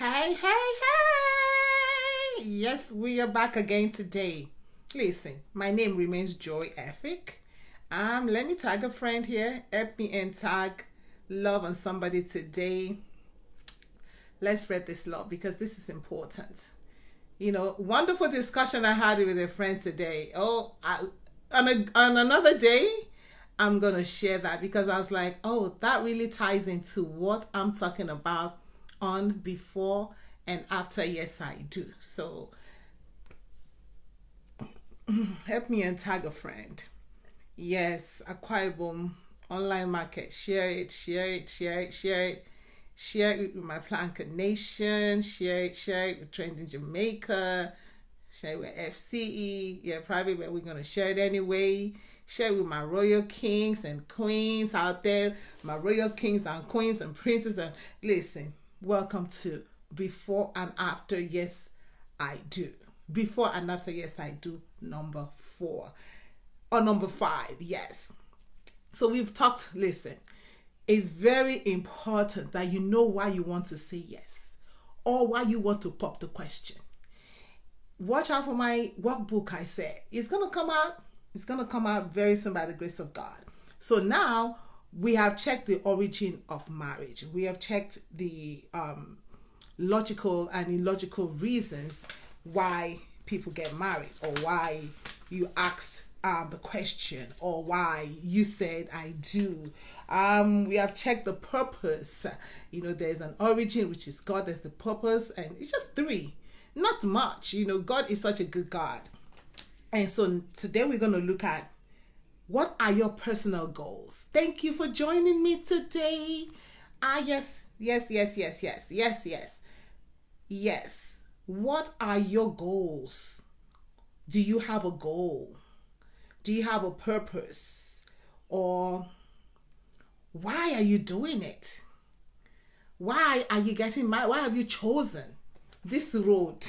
Hey, hey, hey! Yes, we are back again today. Listen, my name remains Joy Effic. Let me tag a friend here. Help me and tag love on somebody today. Let's spread this love because this is important. Wonderful discussion I had with a friend today. On another day, I'm gonna share that because I was like, oh, that really ties into what I'm talking about on before and after. Yes, I do. So help me and tag a friend. Yes, Aqua online market. Share it, share it, share it, share it. Share it with my Planka Nation. Share it with Trending Jamaica. Share it with FCE. Yeah, probably, but we're gonna share it anyway. Share it with my royal kings and queens out there. My royal kings and queens and princes. And listen, welcome to Before and After. Yes, I do. Before and After. Yes, I do. Number 4 or number 5. Yes. So we've talked. Listen. It's very important that you know why you want to say yes or why you want to pop the question. Watch out for my workbook. I said it's going to come out. It's going to come out very soon by the grace of God. So now we have checked the origin of marriage. We have checked the logical and illogical reasons why people get married or why you asked the question or why you said I do. We have checked the purpose. There's an origin, which is God. There's the purpose, and it's just 3, not much. God is such a good God. And so today we're going to look at what are your personal goals. Thank you for joining me today. Yes. What are your goals? Do you have a goal? Do you have a purpose? Or why are you doing it? Why are you getting married? Why have you chosen this road?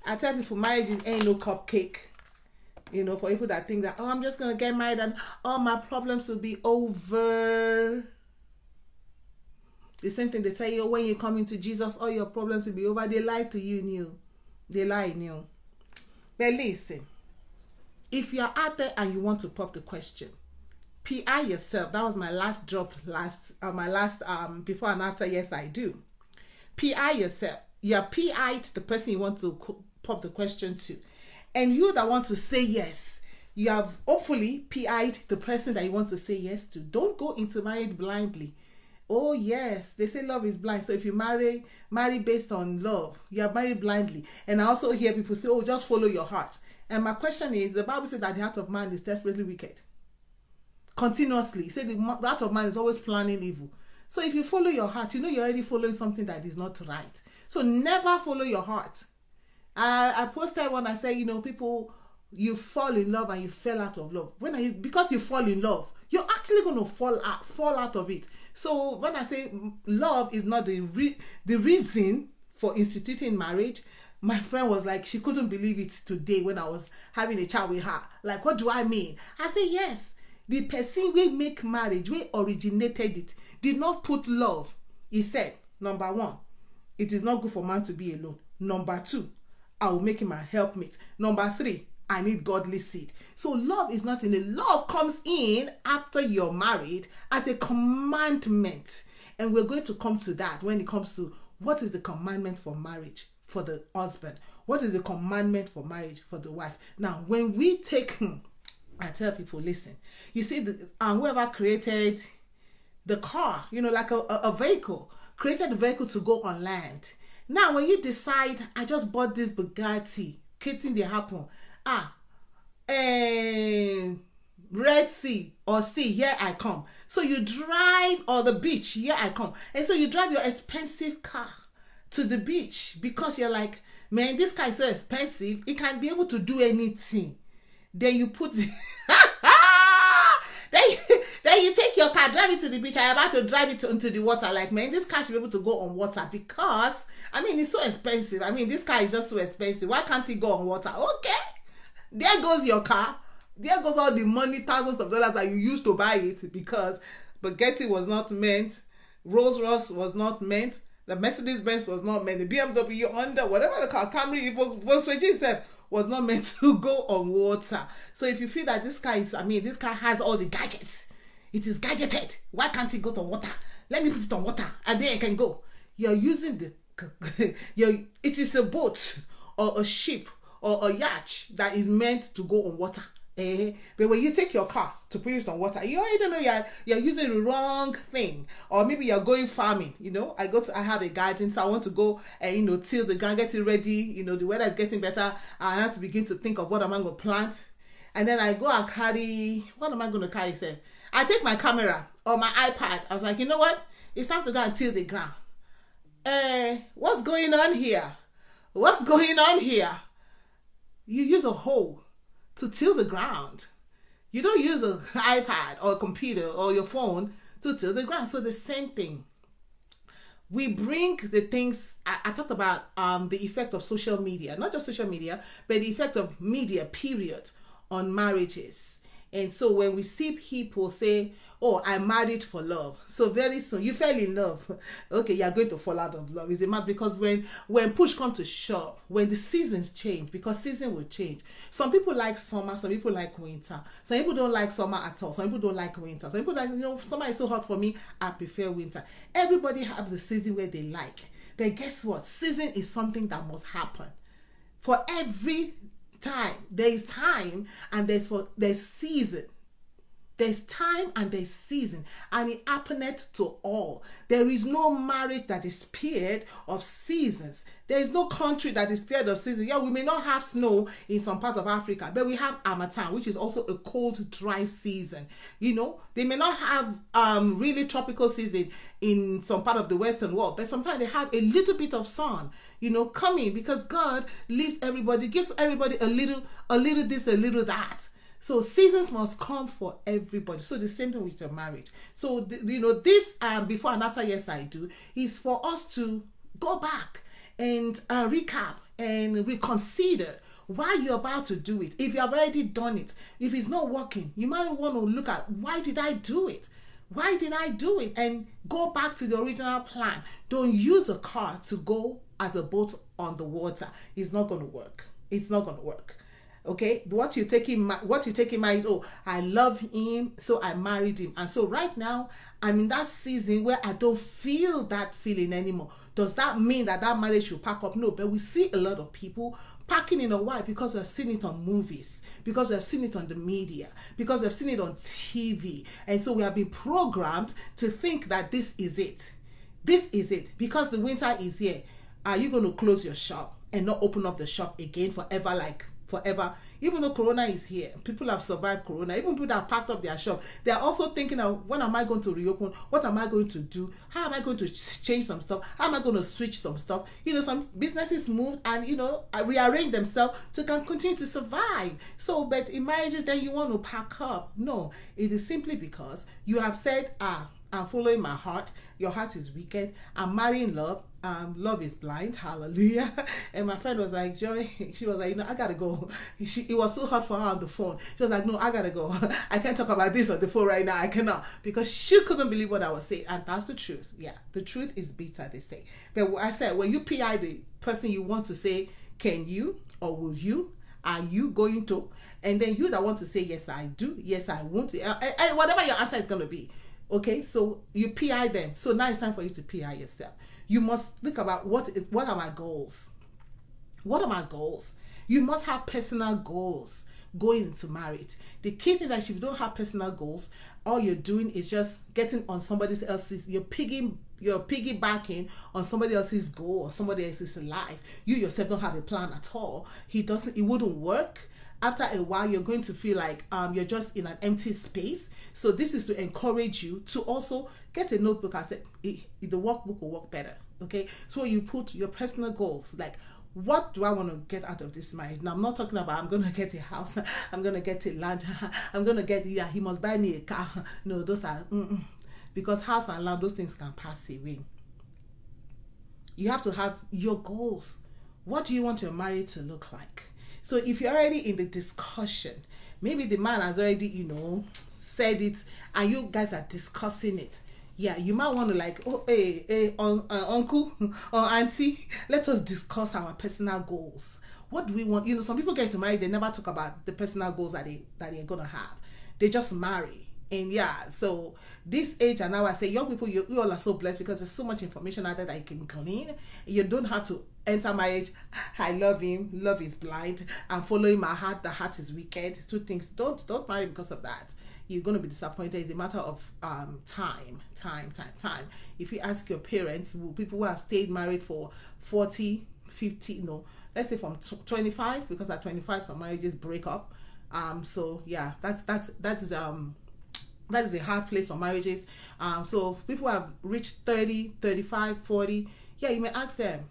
I tell people marriage ain't no cupcake. For people that think that, I'm just going to get married and all my problems will be over. The same thing they tell you when you come into Jesus, all your problems will be over. They lie to you. They lie in you. But listen. If you're out there and you want to pop the question, PI yourself. That was my last drop, my last before and after. Yes, I do. PI yourself. You're PI'd the person you want to pop the question to. And you that want to say yes, you have hopefully PI'd the person that you want to say yes to. Don't go into marriage blindly. Oh yes, they say love is blind. So if you marry based on love, you are married blindly. And I also hear people say, oh, just follow your heart. And my question is, the Bible says that the heart of man is desperately wicked. Continuously. It said the heart of man is always planning evil. So if you follow your heart, you're already following something that is not right. So never follow your heart. I posted one, I said, people, you fall in love and you fell out of love. Because you fall in love, you're actually going to fall out of it. So when I say love is not the reason for instituting marriage, my friend was like, she couldn't believe it today when I was having a chat with her. Like, what do I mean? I say, yes, the person we make marriage, we originated it, did not put love. He said, number 1, it is not good for man to be alone. Number 2, I will make him a helpmate. Number 3, I need godly seed. So love is not in it. Love comes in after you're married as a commandment. And we're going to come to that when it comes to what is the commandment for marriage for the husband. What is the commandment for marriage for the wife? Now, when we take, I tell people, listen, you see, whoever created the car, like a vehicle, created the vehicle to go on land. Now, when you decide, I just bought this Bugatti, kitting they happen. Red Sea or sea, here I come. So you drive, or the beach, here I come. And so you drive your expensive car to the beach because you're like, man, this car is so expensive, it can be able to do anything. Then you put then you take your car, drive it to the beach. I'm about to drive it into the water. Like, man, this car should be able to go on water because it's so expensive. This car is just so expensive. Why can't it go on water? Okay, there goes your car. There goes all the money, thousands of dollars that you used to buy it because spaghetti was not meant, Rolls Royce was not meant, The Mercedes Benz was not meant. The BMW, Honda, whatever the car, Camry, Volkswagen itself was not meant to go on water. So if you feel that this car is, this car has all the gadgets, it is gadgeted. Why can't it go to water? Let me put it on water and then it can go. You're using the, it is a boat or a ship or a yacht that is meant to go on water. But when you take your car to put it on water, you already know you're using the wrong thing. Or maybe you're going farming. I have a garden, so I want to go and till the ground, get it ready. The weather is getting better. I have to begin to think of what am I going to plant, and then I go and carry. What am I going to carry? Say, I take my camera or my iPad. I was like, you know what? It's time to go and till the ground. What's going on here? What's going on here? You use a hoe to till the ground. You don't use an iPad or a computer or your phone to till the ground. So the same thing. We bring the things, I talked about the effect of social media, not just social media, but the effect of media, period, on marriages. And so when we see people say, oh, I married for love. So very soon, you fell in love. Okay, you're going to fall out of love. Is it mad? Because when push comes to shove, when the seasons change, because season will change. Some people like summer, some people like winter. Some people don't like summer at all. Some people don't like winter. Some people like, summer is so hot for me, I prefer winter. Everybody have the season where they like. But guess what? Season is something that must happen. For every time, there is time and there's season. There's time and there's season, and it happeneth to all. There is no marriage that is spared of seasons. There is no country that is spared of seasons. Yeah, we may not have snow in some parts of Africa, but we have Harmattan, which is also a cold, dry season. They may not have really tropical season in some part of the Western world, but sometimes they have a little bit of sun, coming, because God gives everybody a little this, a little that. So seasons must come for everybody. So the same thing with your marriage. So this before and after yes I do is for us to go back and recap and reconsider why you're about to do it. If you have already done it, if it's not working, you might want to look at, why did I do it? Why did I do it? And go back to the original plan. Don't use a car to go as a boat on the water. It's not going to work. It's not going to work. Okay, what you taking married? Oh, I love him, so I married him. And so right now I'm in that season where I don't feel that feeling anymore. Does that mean that marriage should pack up? No, but we see a lot of people packing in a while because we've seen it on movies, because we've seen it on the media, because we've seen it on TV. And so we have been programmed to think that this is it. This is it. Because the winter is here, are you going to close your shop and not open up the shop again forever, forever? Even though Corona is here, people have survived Corona. Even people that have packed up their shop, they are also thinking of, when am I going to reopen? What am I going to do? How am I going to change some stuff? How am I going to switch some stuff? Some businesses moved and rearrange themselves to continue to survive. So, but in marriages, then you want to pack up. No, it is simply because you have said, I'm following my heart. Your heart is wicked. I'm marrying love. Love is blind. Hallelujah. And my friend was like, Joy, she was like, I gotta go. It was so hard for her on the phone. She was like, no, I gotta go. I can't talk about this on the phone right now. I cannot. Because she couldn't believe what I was saying. And that's the truth. Yeah, the truth is bitter, they say. But I said, when you PI the person you want to say, can you or will you? Are you going to? And then you that want to say, yes, I do. Yes, I want to. And whatever your answer is going to be. Okay, so you PI them. So now it's time for you to PI yourself. You must think about what are my goals? What are my goals? You must have personal goals going into marriage. The key thing is, if you don't have personal goals, all you're doing is just getting on somebody else's, you're piggybacking on somebody else's goal or somebody else's life. You yourself don't have a plan at all. It wouldn't work. After a while, you're going to feel like you're just in an empty space. So this is to encourage you to also get a notebook. I said the workbook will work better. Okay, so you put your personal goals, like, what do I want to get out of this marriage? Now, I'm not talking about I'm going to get a house, I'm going to get a land, I'm going to get, he must buy me a car. No, those are, because house and land, those things can pass away. You have to have your goals. What do you want your marriage to look like? So if you're already in the discussion, maybe the man has already, said it, and you guys are discussing it. Yeah, you might want to like, oh, hey, uncle or auntie, let us discuss our personal goals. What do we want? You know, some people get to marry, they never talk about the personal goals that they're gonna have. They just marry. And yeah, so this age, and now I say, young people, you all are so blessed because there's so much information out there that you can glean. You don't have to enter marriage. I love him. Love is blind. I'm following my heart. The heart is wicked. Two things. Don't marry because of that. You're going to be disappointed. It's a matter of time. If you ask your parents, people who have stayed married for 40, 50, no, let's say from 25, because at 25 some marriages break up. So yeah, that is a hard place for marriages. So people have reached 30, 35, 40. Yeah, you may ask them,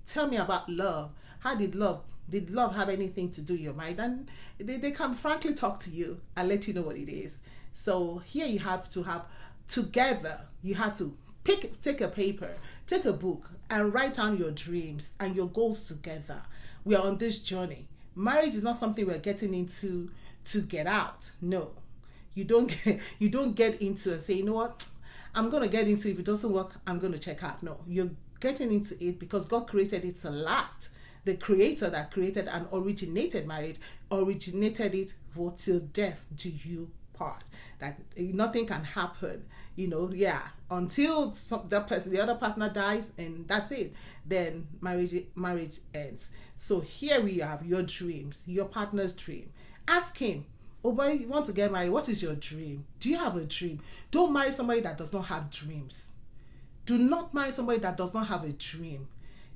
tell me about love. How did love have anything to do with your marriage? And they can frankly talk to you and let you know what it is. So here you have to have together, you have to take a paper, take a book, and write down your dreams and your goals together. We are on this journey. Marriage is not something we're getting into to get out. No. You don't get into and say, you know what, I'm going to get into it. If it doesn't work, I'm going to check out. No, you're getting into it because God created it to last. The creator that created and originated marriage originated it for till death do you part. That nothing can happen, until the other partner dies, and that's it. Then marriage ends. So here we have your dreams, your partner's dream. Ask him, oh boy, you want to get married? What is your dream? Do you have a dream? Don't marry somebody that does not have dreams. Do not marry somebody that does not have a dream.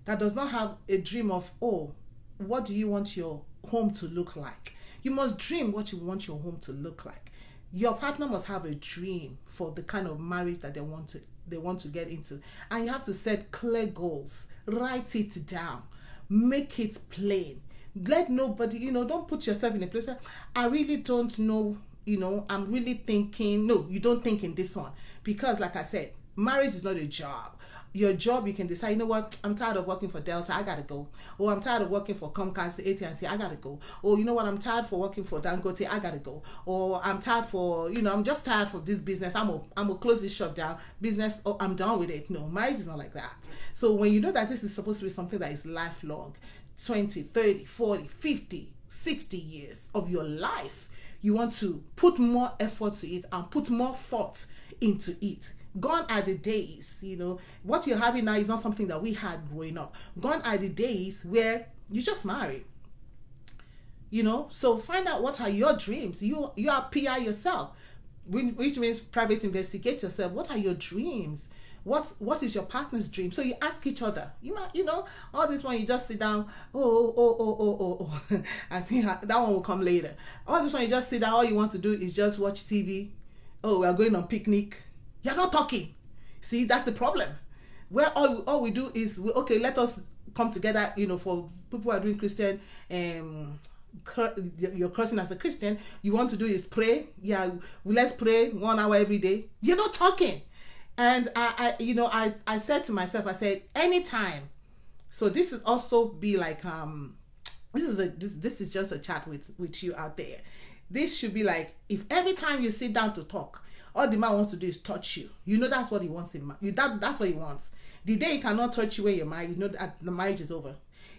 That does not have a dream of, oh, what do you want your home to look like? You must dream what you want your home to look like. Your partner must have a dream for the kind of marriage that they want to get into. And you have to set clear goals. Write it down. Make it plain. Let nobody, don't put yourself in a place where I really don't know, I'm really thinking. No, you don't think in this one. Because like I said, marriage is not a job. Your job, you can decide, you know what, I'm tired of working for Delta, I gotta go. Or I'm tired of working for Comcast, AT&T, I gotta go. Or you know what, I'm tired for working for Dangote, I gotta go. Or I'm tired for, I'm just tired for this business, I'm gonna close this shop down, business, oh, I'm done with it. No, marriage is not like that. So when you know that this is supposed to be something that is lifelong, 20, 30, 40, 50, 60 years of your life, you want to put more effort to it and put more thought into it. Gone are the days, what you're having now is not something that we had growing up. Gone are the days where you just marry. So find out what are your dreams. You are PI yourself, which means private investigate yourself. What are your dreams? What is your partner's dream? So you ask each other. You might, all this one you just sit down. Oh. I think that one will come later. All this one you just sit down. All you want to do is just watch TV. Oh, we are going on picnic. You're not talking. See, that's the problem. Where all we do is, let us come together, for people who are doing Christian, you're crossing as a Christian, you want to do is pray. Yeah, let's pray 1 hour every day. You're not talking. And I said to myself, I said, anytime. So this is also be like, this is just a chat with you out there. This should be like, if every time you sit down to talk, all the man wants to do is touch you. That's what he wants in marriage. That's what he wants. The day he cannot touch you when you're married, that the marriage is over.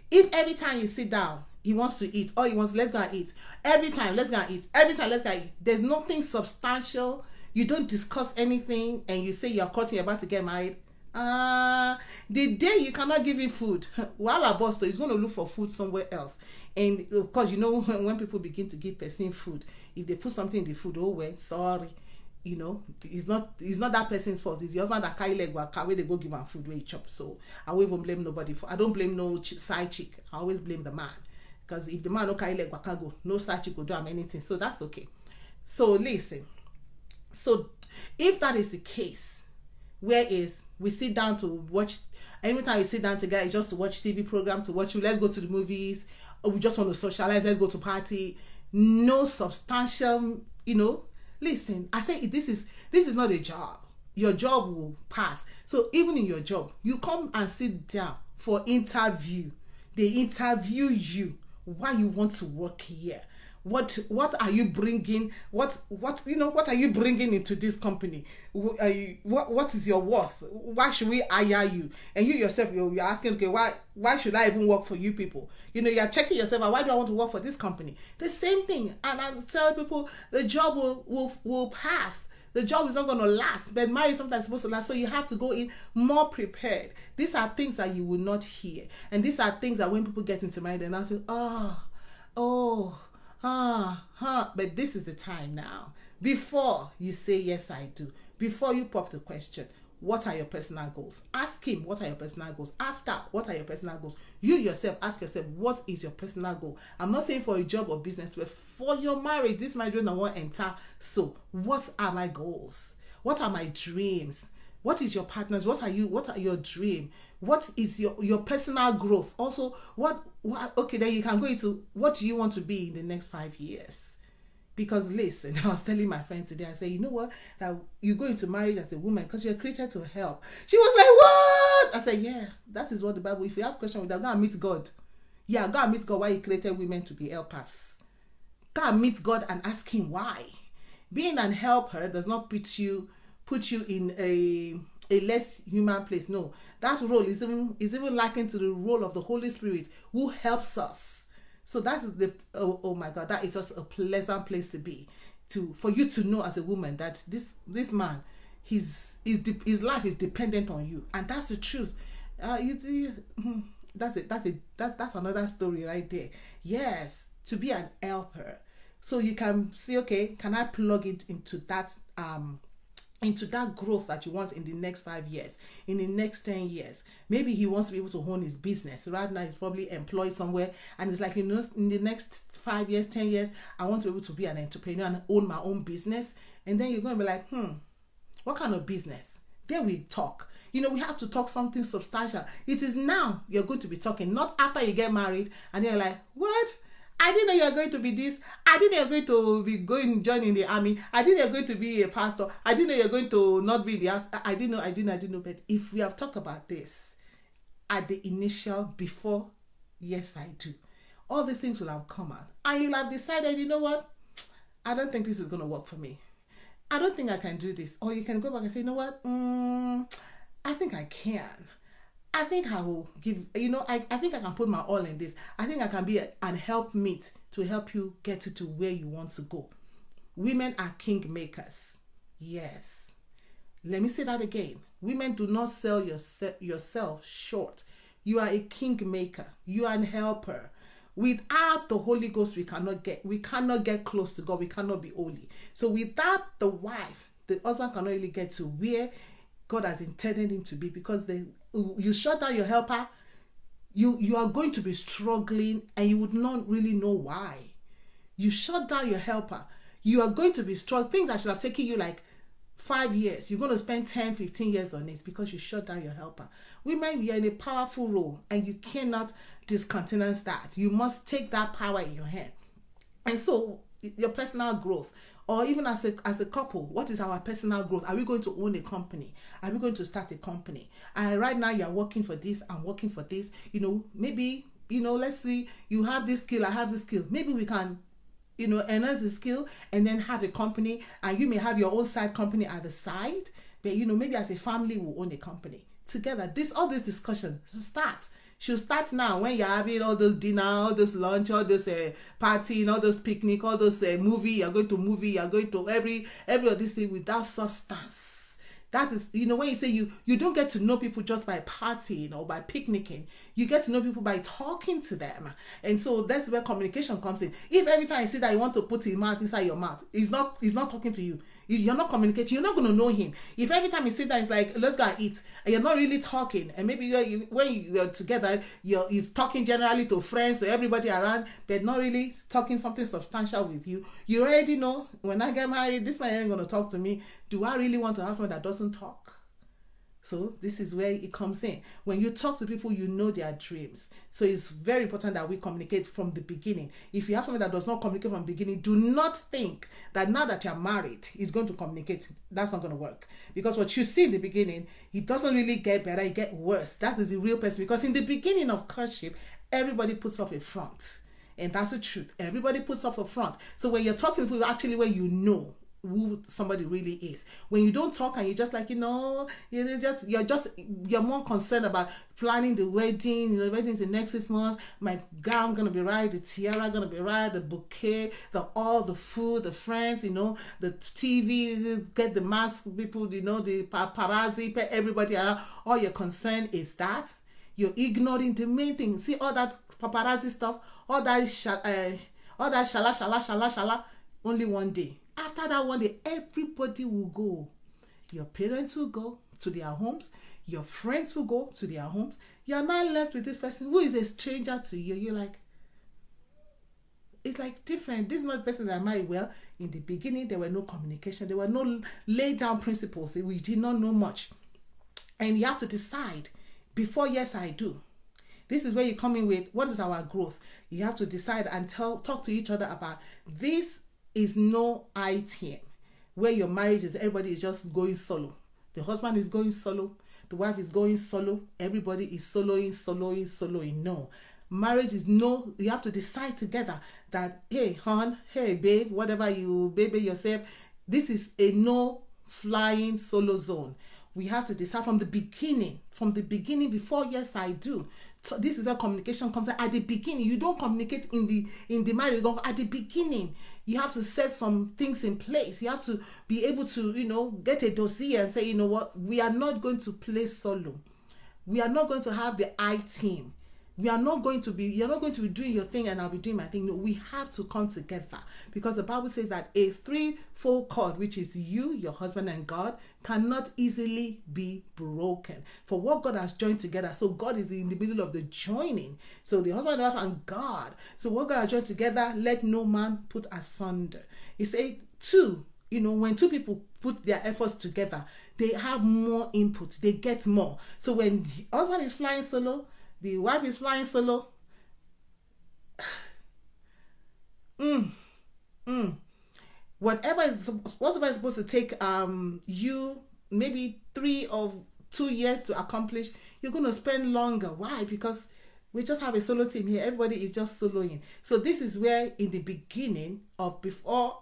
If every time you sit down, he wants to eat, all he wants, let's go and eat. Every time, let's go and eat. Every time, let's go and eat. There's nothing substantial. You don't discuss anything, and you say you're cutting, you're about to get married. The day you cannot give him food, while a boss, he's going to look for food somewhere else. And of course, when people begin to give person food, if they put something in the food, oh well, sorry. It's not that person's fault. It's the husband that carry leg waka where they go give him food where he chop. So I won't even blame nobody I don't blame no side chick. I always blame the man, because if the man don't carry leg waka go, no side chick will do him anything. So that's okay. So listen. So if that is the case, where is we sit down to watch, every time we sit down together, it's just to watch TV program, to watch, let's go to the movies, or we just want to socialize, let's go to party. No substantial, Listen, I say this is not a job. Your job will pass. So even in your job, you come and sit down for interview. They interview you why you want to work here. What are you bringing? What are you bringing into this company? What is your worth? Why should we hire you? And you yourself, you're asking, okay, why should I even work for you people? You're checking yourself out. Why do I want to work for this company? The same thing. And I tell people, the job will pass. The job is not going to last, but marriage sometimes supposed to last, so you have to go in more prepared. These are things that you will not hear, and these are things that when people get into marriage, they're not saying, but this is the time now. Before you say yes, I do. Before you pop the question, what are your personal goals? Ask him, what are your personal goals? Ask her, what are your personal goals? You yourself, ask yourself, what is your personal goal? I'm not saying for a job or business, but for your marriage. This marriage don't want to enter. So, what are my goals? What are my dreams? What is your partner's? What are your dream? What is your personal growth? Also, okay, then you can go into what do you want to be in the next 5 years? Because listen, I was telling my friend today, I said, you know what? That you go into marriage as a woman because you're created to help. She was like, what? I said, yeah, that is what the Bible, if you have question with that, go and meet God. Yeah, go and meet God why he created women to be helpers. Go and meet God and ask him why. Being an helper does not put you in a less human place. No, that role is even likened to the role of the Holy Spirit who helps us. So that's oh my God, that is just a pleasant place to be, for you to know as a woman that this man, his life is dependent on you, and that's the truth. That's another story right there. Yes, to be an helper, so you can see, okay, can I plug it into that growth that you want in the next 5 years, in the next 10 years. Maybe he wants to be able to own his business. Right now he's probably employed somewhere, and it's like, in the next 5 years, 10 years, I want to be able to be an entrepreneur and own my own business. And then you're going to be like, what kind of business? There we talk. We have to talk something substantial. It is now you're going to be talking, not after you get married and you're like, what? I didn't know you were going to be this. I didn't know you're going to be joining the army. I didn't know you're going to be a pastor. I didn't know you're going to not be the house. I didn't know. But if we have talked about this at the initial, before, yes, I do, all these things will have come out. And you'll have decided, you know what? I don't think this is going to work for me. I don't think I can do this. Or you can go back and say, you know what? I think I can. I think I will give, I think I can put my all in this. I think I can be an helpmeet to help you get to where you want to go. Women are king makers. Yes. Let me say that again. Women, do not sell yourself short. You are a king maker. You are a helper. Without the Holy Ghost, we cannot get close to God. We cannot be holy. So without the wife, the husband cannot really get to where God has intended him to be, because you shut down your helper, you are going to be struggling and you would not really know why. You shut down your helper, you are going to be struggling. Things that should have taken you like 5 years, you're going to spend 10, 15 years on it because you shut down your helper. Women, we are in a powerful role and you cannot discountenance that. You must take that power in your hand. And so your personal growth, or even as a couple, what is our personal growth? Are we going to own a company? Are we going to start a company? And right now you're working for this, I'm working for this. Maybe, let's see, you have this skill, I have this skill. Maybe we can, enhance the skill and then have a company, and you may have your own side company at the side. But, maybe as a family we'll own a company together. All this discussion starts. She'll start now when you're having all those dinner, all those lunch, all those party, all those picnic, all those movie. You're going to movie. You're going to every of these things without substance. That is, when you say you don't get to know people just by partying or by picnicking. You get to know people by talking to them. And so that's where communication comes in. If every time you see that you want to put his mouth inside your mouth, he's not talking to you. You're not communicating. You're not going to know him. If every time you sit down, it's like, let's go and eat, and you're not really talking, and maybe when you're together, he's talking generally to friends or everybody around, but not really talking something substantial with you. You already know, when I get married, this man ain't going to talk to me. Do I really want to have someone that doesn't talk? So this is where it comes in. When you talk to people, you know their dreams. So it's very important that we communicate from the beginning. If you have someone that does not communicate from the beginning, do not think that now that you're married, he's going to communicate. That's not going to work. Because what you see in the beginning, it doesn't really get better, it gets worse. That is the real person. Because in the beginning of courtship, everybody puts up a front. And that's the truth. Everybody puts up a front. So when you're talking to people, actually, when you know who somebody really is, when you don't talk and you're just like, you're more concerned about planning the wedding. The wedding's in next 6 months. My gown gonna be right, the tiara gonna be right, the bouquet, all the food, the friends, the TV, get the mask people, the paparazzi, everybody around. All your concern is that you're ignoring the main thing. See all that paparazzi stuff, all that shala. Only one day. After that one day, everybody will go. Your parents will go to their homes. Your friends will go to their homes. You're not left with this person who is a stranger to you. You're like, it's like different. This is not the person that I married. Well, in the beginning, there were no communication. There were no laid down principles. We did not know much. And you have to decide before, yes, I do. This is where you come in with, what is our growth? You have to decide and talk to each other about this. Is no item where your marriage is everybody is just going solo. The husband is going solo, the wife is going solo, everybody is soloing. No, marriage is no, you have to decide together that, hey hon, hey babe, whatever you baby yourself, this is a no flying solo zone. We have to decide from the beginning before, yes, I do. So this is where communication comes in. At the beginning, you don't communicate in the marriage. At the beginning, you have to set some things in place. You have to be able to, get a dossier and say, what, we are not going to play solo. We are not going to have the I team. You're not going to be doing your thing and I'll be doing my thing. No, we have to come together, because the Bible says that a threefold cord, which is you, your husband, and God, cannot easily be broken. For what God has joined together, so God is in the middle of the joining. So the husband, wife, and God. So what God has joined together, let no man put asunder. He said two. When two people put their efforts together, they have more input. They get more. So when the husband is flying solo, the wife is flying solo. Whatever is supposed to take you maybe 3 or 2 years to accomplish, you're going to spend longer. Why? Because we just have a solo team here. Everybody is just soloing. So this is where, in the beginning of before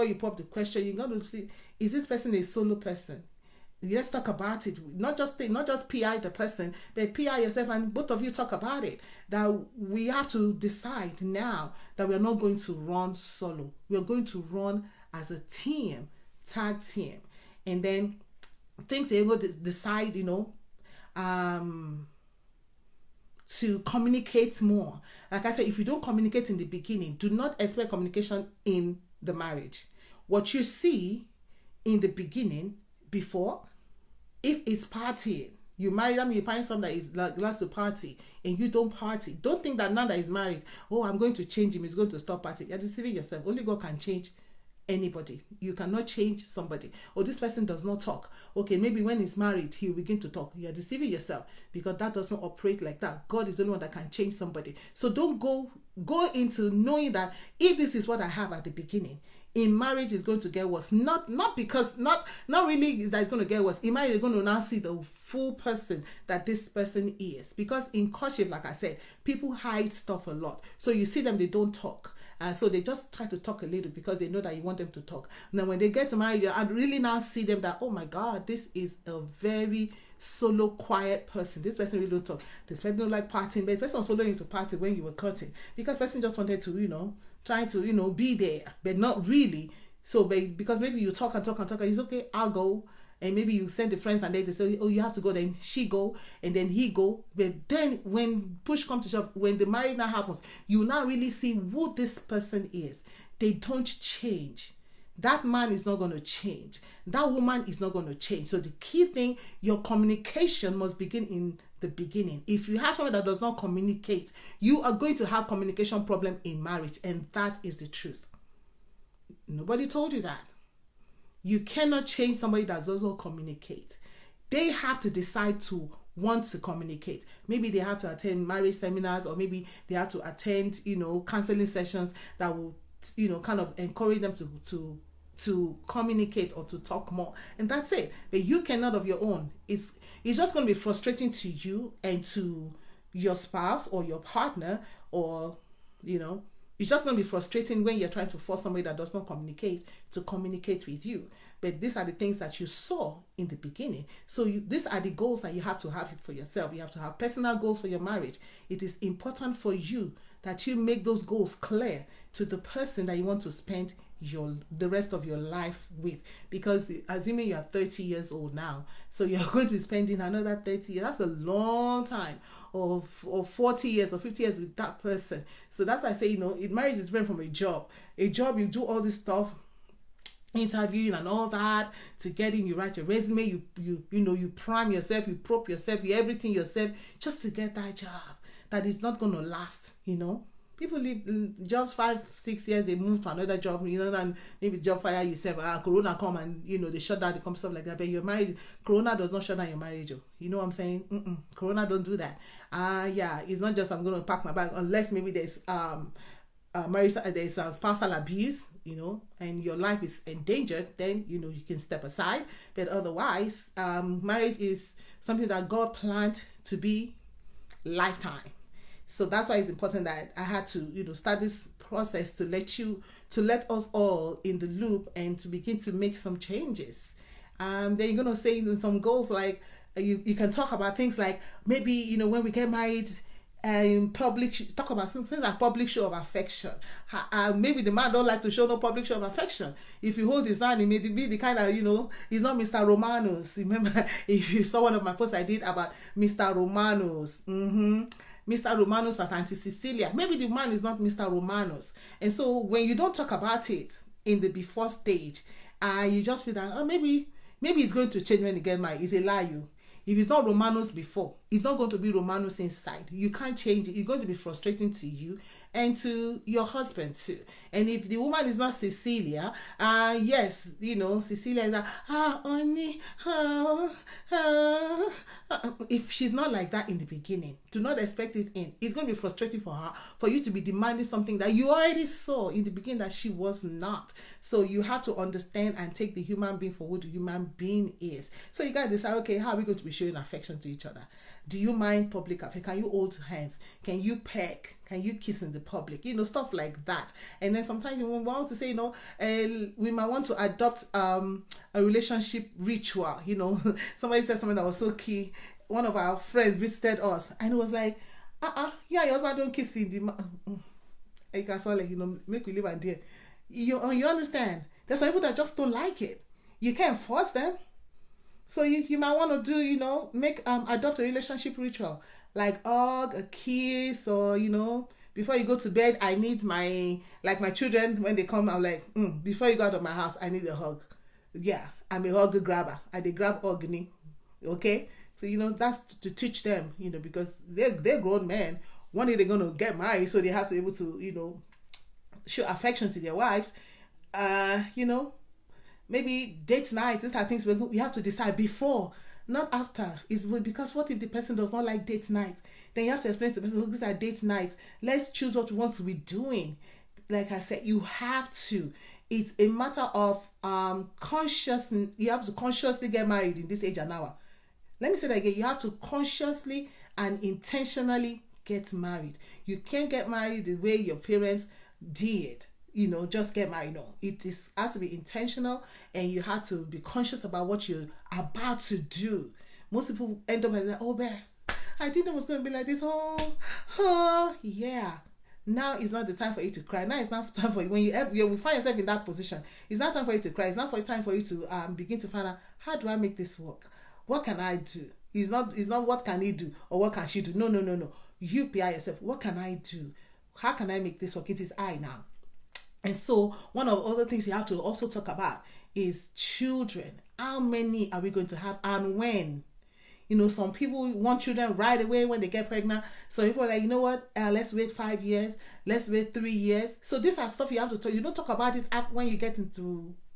you pop the question, you're going to see, is this person a solo person? Let's talk about it. Not just PI the person, but PI yourself, and both of you talk about it. That we have to decide now that we're not going to run solo. We're going to run as a team, tag team. And then things they're able to decide, to communicate more. Like I said, if you don't communicate in the beginning, do not expect communication in the marriage. What you see in the beginning, before, if it's partying, you marry them, you find someone that is loves to party, and you don't party. Don't think that now that he's married, I'm going to change him, he's going to stop partying. You're deceiving yourself. Only God can change anybody. You cannot change somebody. This person does not talk. Okay, maybe when he's married, he'll begin to talk. You're deceiving yourself, because that doesn't operate like that. God is the only one that can change somebody. So don't go into knowing that if this is what I have at the beginning, in marriage is going to get worse. Not really that it's going to get worse. In marriage, you're going to now see the full person that this person is. Because in courtship, like I said, people hide stuff a lot. So you see them, they don't talk. So they just try to talk a little because they know that you want them to talk. Now, when they get married, I really now see them that, oh my God, this is a very solo, quiet person. This person really don't talk. This person don't like partying, but the person was following to party when you were courting, because person just wanted to, trying to, be there, but not really. So, because maybe you talk and it's okay, I'll go. And maybe you send the friends and they say, you have to go. Then she go and then he go. But then when push comes to shove, when the marriage now happens, you now really see who this person is. They don't change. That man is not going to change. That woman is not going to change. So the key thing, your communication must begin in the beginning. If you have someone that does not communicate, you are going to have communication problem in marriage. And that is the truth. Nobody told you that. You cannot change somebody that doesn't communicate. They have to decide to want to communicate. Maybe they have to attend marriage seminars, or maybe they have to attend, counseling sessions that will, kind of encourage them to communicate or to talk more. And that's it. But you cannot of your own. It's just going to be frustrating to you and to your spouse or your partner or you know. It's just going to be frustrating when you're trying to force somebody that does not communicate to communicate with you. But these are the things that you saw in the beginning. So these are the goals that you have to have for yourself. You have to have personal goals for your marriage. It is important for you that you make those goals clear to the person that you want to spend the rest of your life with. Because assuming you are 30 years old now, so you're going to be spending another 30 years. That's a long time, or 40 years or 50 years with that person. So that's why I say, marriage is different from a job. A job, you do all this stuff, interviewing and all that to get in. You write your resume, you prime yourself, you prop yourself, you everything yourself just to get that job that is not going to last. People leave jobs 5-6 years, they move to another job, and maybe job fire yourself. Corona come and they shut down the company, stuff like that. But your marriage, Corona does not shut down your marriage. You know what I'm saying? Corona don't do that. Yeah, it's not just I'm going to pack my bag, unless maybe there's there's spousal abuse, and your life is endangered. Then you can step aside. But otherwise, marriage is something that God planned to be lifetime. So that's why it's important that I had to, start this process to let us all in the loop and to begin to make some changes. Then you're going to say some goals, like you can talk about things like maybe, when we get married, public, talk about things like public show of affection. Maybe the man don't like to show no public show of affection. If you hold his hand, he may be the kind of, he's not Mr. Romanos. Remember, if you saw one of my posts I did about Mr. Romanos, Mr. Romanos at Auntie Cecilia. Maybe the man is not Mr. Romanos. And so when you don't talk about it in the before stage, you just feel that, maybe it's going to change when he gets married. It's a lie. If it's not Romanos before, it's not going to be Romanos inside. You can't change it. It's going to be frustrating to you and to your husband too. And if the woman is not Cecilia, yes, Cecilia is like, honey, if she's not like that in the beginning, do not expect it in. It's going to be frustrating for her, for you to be demanding something that you already saw in the beginning that she was not. So you have to understand and take the human being for what the human being is. So you got to decide, okay, how are we going to be showing affection to each other? Do you mind public affection? Can you hold hands? Can you peck? Can you kiss in the public? Stuff like that. And then sometimes you want to say, we might want to adopt a relationship ritual. Somebody said something that was so key. One of our friends visited us and it was like, yeah, your husband don't kiss in the you can say, like, make we live and deal. You understand? There's some people that just don't like it. You can't force them. So you might want to do, adopt a relationship ritual, like hug, a kiss, or, before you go to bed, I need my children, when they come, I'm like, before you go out of my house, I need a hug. Yeah, I'm a hug grabber. I dey grab hug me. Okay? So, that's to teach them, because they're grown men. One day they're going to get married, so they have to be able to, show affection to their wives. Maybe date nights, these are things we have to decide before, not after. Is because what if the person does not like date night? Then you have to explain to the person, look, these are date nights. Let's choose what we want to be doing. Like I said, you have to. It's a matter of consciousness. You have to consciously get married in this age and hour. Let me say that again. You have to consciously and intentionally get married. You can't get married the way your parents did. Just get married. No, has to be intentional, and you have to be conscious about what you're about to do. Most people end up like, oh, man, I didn't know it was going to be like this. Oh, yeah. Now is not the time for you to cry. Now it's not time for you. When you find yourself in that position, it's not time for you to cry. It's not time for you to begin to find out, how do I make this work? What can I do? It's not what can he do or what can she do. No. You PI yourself. What can I do? How can I make this work? It is I now. And so one of the other things you have to also talk about is children. How many are we going to have and when? Some people want children right away when they get pregnant. So people are like, what? Let's wait 5 years. Let's wait 3 years. So these are stuff you have to talk. You don't talk about it when you get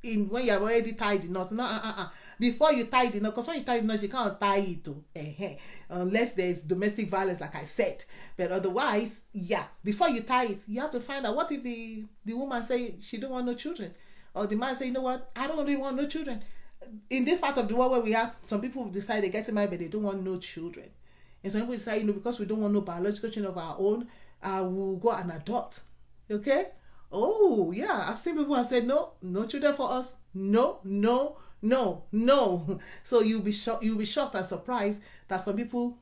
when you're already tied in knot. No, Before you tie the knot, because when you tie the knot, you can't tie it unless there's domestic violence, like I said. But otherwise, yeah, before you tie it, you have to find out, what if the woman say she don't want no children, or the man say, I don't really want no children. In this part of the world where we have, some people decide they're getting married, but they don't want no children. And some people decide, because we don't want no biological children of our own, will go and adopt. Okay? Oh, yeah. I've seen people who have said, no, no children for us. No, no, no, no. So you'll be shocked and surprised that some people,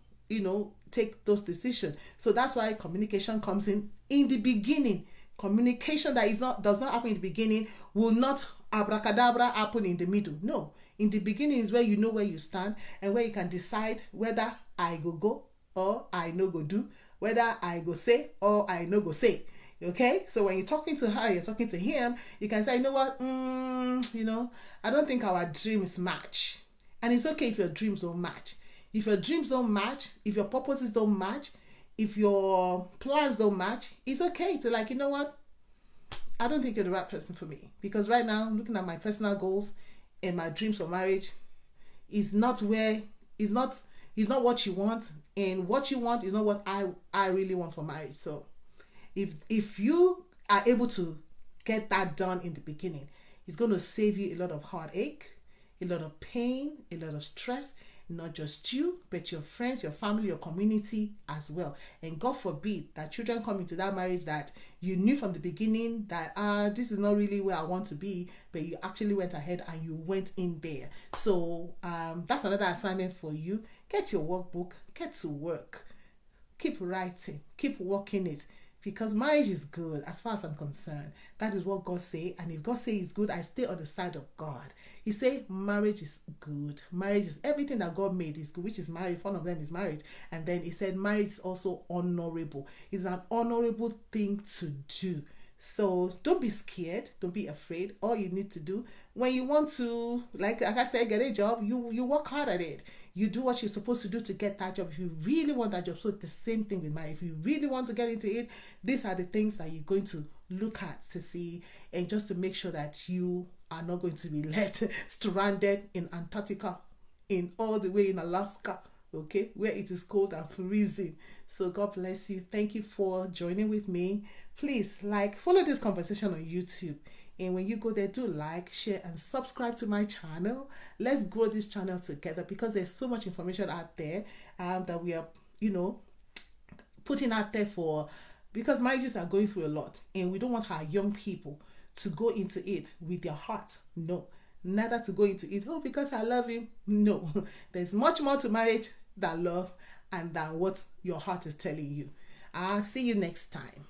take those decisions. So that's why communication comes in the beginning. Communication that does not happen in the beginning will not abracadabra happen in the middle. No. In the beginning is where you know where you stand and where you can decide whether I go or I no go do, whether I go say or I no go say. Okay, so when you're talking to her, you're talking to him, you can say, you know what, I don't think our dreams match. And it's okay if your dreams don't match. If your dreams don't match, if your purposes don't match, if your plans don't match, it's okay to you know what, I don't think you're the right person for me. Because right now, looking at my personal goals and my dreams for marriage is not what you want, and what you want is not what I really want for marriage. So if you are able to get that done in the beginning, it's going to save you a lot of heartache, a lot of pain, a lot of stress, not just you, but your friends, your family, your community as well. And God forbid that children come into that marriage that you knew from the beginning that this is not really where I want to be, but you actually went ahead and you went in there. So that's another assignment for you. Get your workbook, get to work, keep writing, keep working it. Because marriage is good as far as I'm concerned. That is what God say. And if God say it's good, I stay on the side of God. He say marriage is good. Marriage is everything that God made is good, which is marriage. One of them is marriage. And then he said marriage is also honorable. It's an honorable thing to do. So don't be scared. Don't be afraid. All you need to do when you want to, like I said, get a job, you work hard at it. You do what you're supposed to do to get that job if you really want that job. So the same thing with marriage. If you really want to get into it, these are the things that you're going to look at to see, and just to make sure that you are not going to be left stranded in Antarctica, in all the way in Alaska, okay, where it is cold and freezing. So God bless you. Thank you for joining with me. Please follow this conversation on YouTube. And when you go there, do like, share, and subscribe to my channel. Let's grow this channel together, because there's so much information out there that we are, putting out there because marriages are going through a lot, and we don't want our young people to go into it with their heart. No, neither to go into it, because I love him. No, there's much more to marriage than love and than what your heart is telling you. I'll see you next time.